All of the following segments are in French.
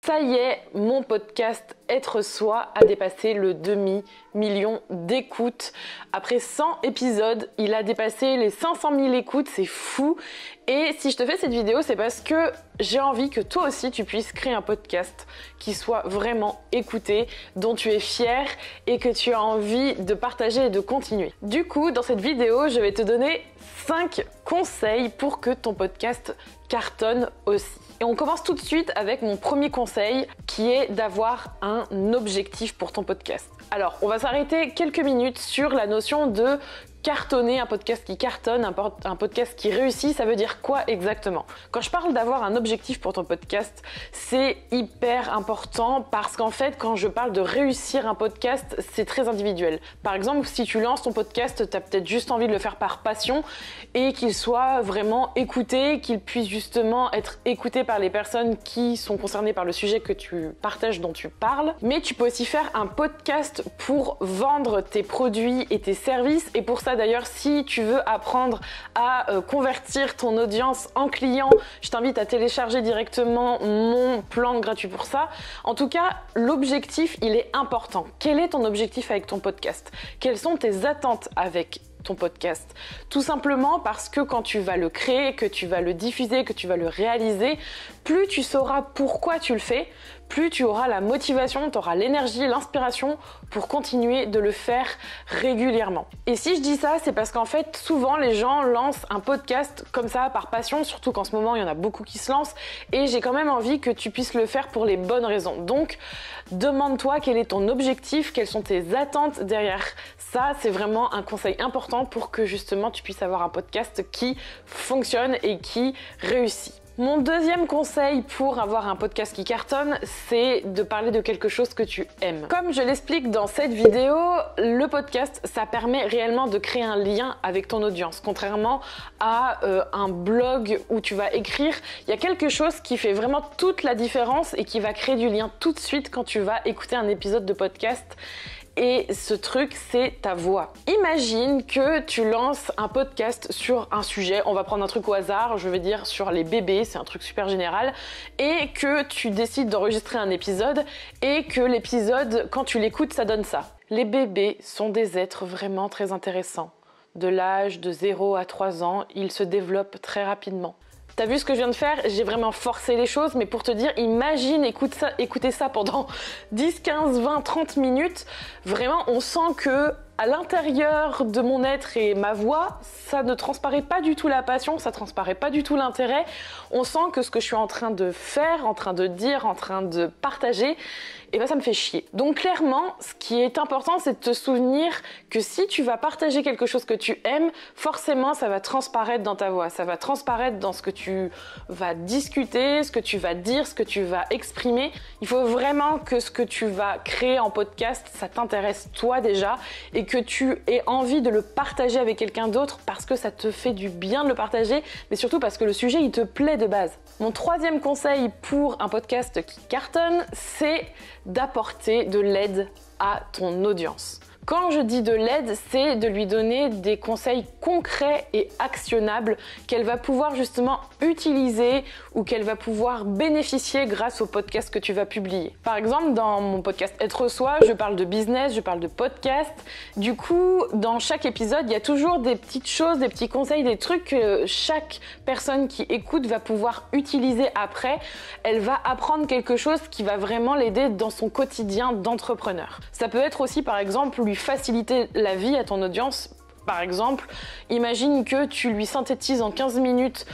Ça y est, mon podcast Être Soi a dépassé le demi-million d'écoutes. Après 100 épisodes, il a dépassé les 500 000 écoutes, c'est fou. Et si je te fais cette vidéo, c'est parce que j'ai envie que toi aussi tu puisses créer un podcast qui soit vraiment écouté, dont tu es fier et que tu as envie de partager et de continuer. Du coup, dans cette vidéo, je vais te donner 5 conseils pour que ton podcast cartonne aussi. Et on commence tout de suite avec mon premier conseil qui est d'avoir un objectif pour ton podcast. Alors, on va s'arrêter quelques minutes sur la notion de cartonner, un podcast qui cartonne, un podcast qui réussit, ça veut dire quoi exactement? Quand je parle d'avoir un objectif pour ton podcast, c'est hyper important parce qu'en fait, quand je parle de réussir un podcast, c'est très individuel. Par exemple, si tu lances ton podcast, tu as peut-être juste envie de le faire par passion et qu'il soit vraiment écouté, qu'il puisse justement être écouté par les personnes qui sont concernées par le sujet que tu partages, dont tu parles. Mais tu peux aussi faire un podcast pour vendre tes produits et tes services. Et pour ça, d'ailleurs, si tu veux apprendre à convertir ton audience en client, je t'invite à télécharger directement mon plan gratuit pour ça. En tout cas, l'objectif, il est important. Quel est ton objectif avec ton podcast? Quelles sont tes attentes avec ton podcast? Tout simplement parce que quand tu vas le créer, que tu vas le diffuser, que tu vas le réaliser, plus tu sauras pourquoi tu le fais, plus tu auras la motivation, tu auras l'énergie, l'inspiration pour continuer de le faire régulièrement. Et si je dis ça, c'est parce qu'en fait, souvent les gens lancent un podcast comme ça par passion, surtout qu'en ce moment, il y en a beaucoup qui se lancent et j'ai quand même envie que tu puisses le faire pour les bonnes raisons. Donc, demande-toi quel est ton objectif, quelles sont tes attentes derrière ça. C'est vraiment un conseil important pour que justement tu puisses avoir un podcast qui fonctionne et qui réussit. Mon deuxième conseil pour avoir un podcast qui cartonne, c'est de parler de quelque chose que tu aimes. Comme je l'explique dans cette vidéo, le podcast, ça permet réellement de créer un lien avec ton audience. Contrairement à un blog où tu vas écrire, il y a quelque chose qui fait vraiment toute la différence et qui va créer du lien tout de suite quand tu vas écouter un épisode de podcast. Et ce truc, c'est ta voix. Imagine que tu lances un podcast sur un sujet, on va prendre un truc au hasard, je vais dire sur les bébés, c'est un truc super général, et que tu décides d'enregistrer un épisode et que l'épisode, quand tu l'écoutes, ça donne ça. Les bébés sont des êtres vraiment très intéressants. De l'âge de 0 à 3 ans, ils se développent très rapidement. T'as vu ce que je viens de faire? J'ai vraiment forcé les choses, mais pour te dire, imagine, écoutez ça pendant 10, 15, 20, 30 minutes. Vraiment, on sent que à l'intérieur de mon être et ma voix, ça ne transparaît pas du tout la passion, ça transparaît pas du tout l'intérêt. On sent que ce que je suis en train de faire, en train de dire, en train de partager, et ben ça me fait chier. Donc clairement, ce qui est important, c'est de te souvenir que si tu vas partager quelque chose que tu aimes, forcément ça va transparaître dans ta voix, ça va transparaître dans ce que tu vas discuter, ce que tu vas dire, ce que tu vas exprimer. Il faut vraiment que ce que tu vas créer en podcast, ça t'intéresse toi déjà, et que tu aies envie de le partager avec quelqu'un d'autre parce que ça te fait du bien de le partager, mais surtout parce que le sujet, il te plaît de base. Mon troisième conseil pour un podcast qui cartonne, c'est d'apporter de l'aide à ton audience. Quand je dis de l'aide, c'est de lui donner des conseils concrets et actionnables qu'elle va pouvoir justement utiliser ou qu'elle va pouvoir bénéficier grâce au podcast que tu vas publier. Par exemple, dans mon podcast Être Soi, je parle de business, je parle de podcast. Du coup, dans chaque épisode, il y a toujours des petites choses, des petits conseils, des trucs que chaque personne qui écoute va pouvoir utiliser après. Elle va apprendre quelque chose qui va vraiment l'aider dans son quotidien d'entrepreneur. Ça peut être aussi, par exemple, lui faciliter la vie à ton audience. Par exemple, imagine que tu lui synthétises en 15 minutes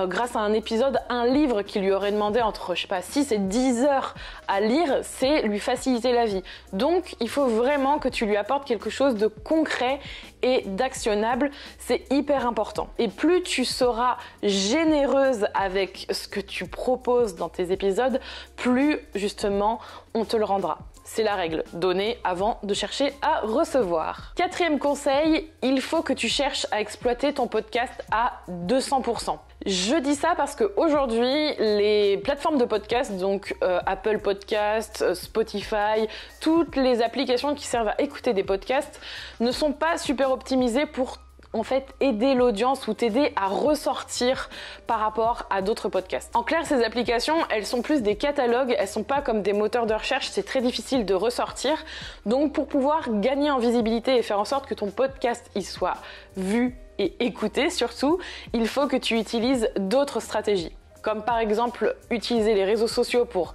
grâce à un épisode, un livre qui lui aurait demandé entre, 6 et 10 heures à lire, c'est lui faciliter la vie. Donc, il faut vraiment que tu lui apportes quelque chose de concret et d'actionnable. C'est hyper important. Et plus tu seras généreuse avec ce que tu proposes dans tes épisodes, plus justement on te le rendra. C'est la règle, donner avant de chercher à recevoir. Quatrième conseil, il faut que tu cherches à exploiter ton podcast à 200%. Je dis ça parce qu'aujourd'hui, les plateformes de podcast, donc Apple Podcasts, Spotify, toutes les applications qui servent à écouter des podcasts, ne sont pas super optimisées pour en fait aider l'audience ou t'aider à ressortir par rapport à d'autres podcasts. En clair, ces applications, elles sont plus des catalogues, elles sont pas comme des moteurs de recherche, c'est très difficile de ressortir. Donc pour pouvoir gagner en visibilité et faire en sorte que ton podcast il soit vu et écouté surtout, il faut que tu utilises d'autres stratégies. Comme par exemple utiliser les réseaux sociaux pour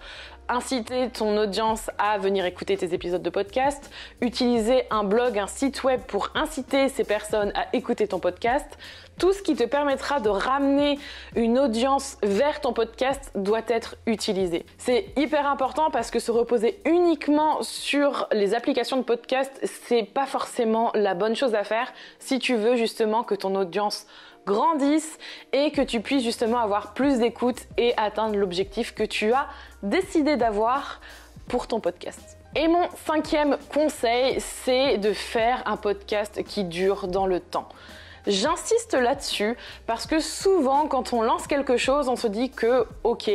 inciter ton audience à venir écouter tes épisodes de podcast, utiliser un blog, un site web pour inciter ces personnes à écouter ton podcast. Tout ce qui te permettra de ramener une audience vers ton podcast doit être utilisé. C'est hyper important parce que se reposer uniquement sur les applications de podcast, c'est pas forcément la bonne chose à faire si tu veux justement que ton audience grandisse et que tu puisses justement avoir plus d'écoute et atteindre l'objectif que tu as décidé d'avoir pour ton podcast. Et mon 5e conseil, c'est de faire un podcast qui dure dans le temps. J'insiste là-dessus parce que souvent quand on lance quelque chose, on se dit que ok,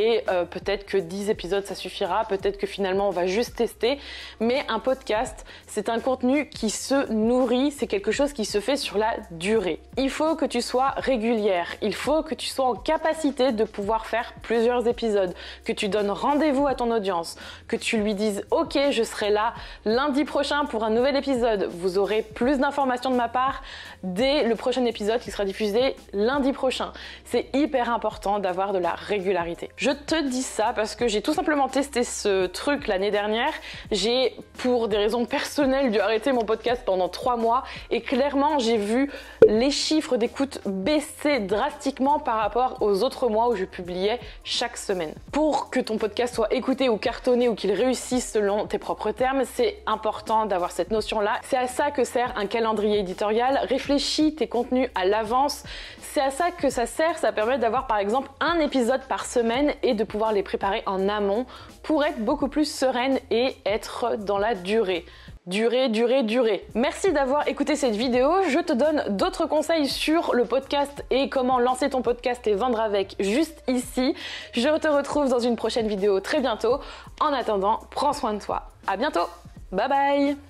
peut-être que 10 épisodes ça suffira, peut-être que finalement on va juste tester, mais un podcast c'est un contenu qui se nourrit, c'est quelque chose qui se fait sur la durée. Il faut que tu sois régulière, il faut que tu sois en capacité de pouvoir faire plusieurs épisodes, que tu donnes rendez-vous à ton audience, que tu lui dises ok, je serai là lundi prochain pour un nouvel épisode, vous aurez plus d'informations de ma part dès le prochain épisode qui sera diffusé lundi prochain. C'est hyper important d'avoir de la régularité. Je te dis ça parce que j'ai tout simplement testé ce truc l'année dernière. J'ai, pour des raisons personnelles, dû arrêter mon podcast pendant 3 mois et clairement, j'ai vu les chiffres d'écoute baisser drastiquement par rapport aux autres mois où je publiais chaque semaine. Pour que ton podcast soit écouté ou cartonné ou qu'il réussisse selon tes propres termes, c'est important d'avoir cette notion-là. C'est à ça que sert un calendrier éditorial. Réfléchis tes contenus à l'avance. C'est à ça que ça sert. Ça permet d'avoir par exemple un épisode par semaine et de pouvoir les préparer en amont pour être beaucoup plus sereine et être dans la durée. Durée. Merci d'avoir écouté cette vidéo. Je te donne d'autres conseils sur le podcast et comment lancer ton podcast et vendre avec juste ici. Je te retrouve dans une prochaine vidéo très bientôt. En attendant, prends soin de toi. À bientôt. Bye bye.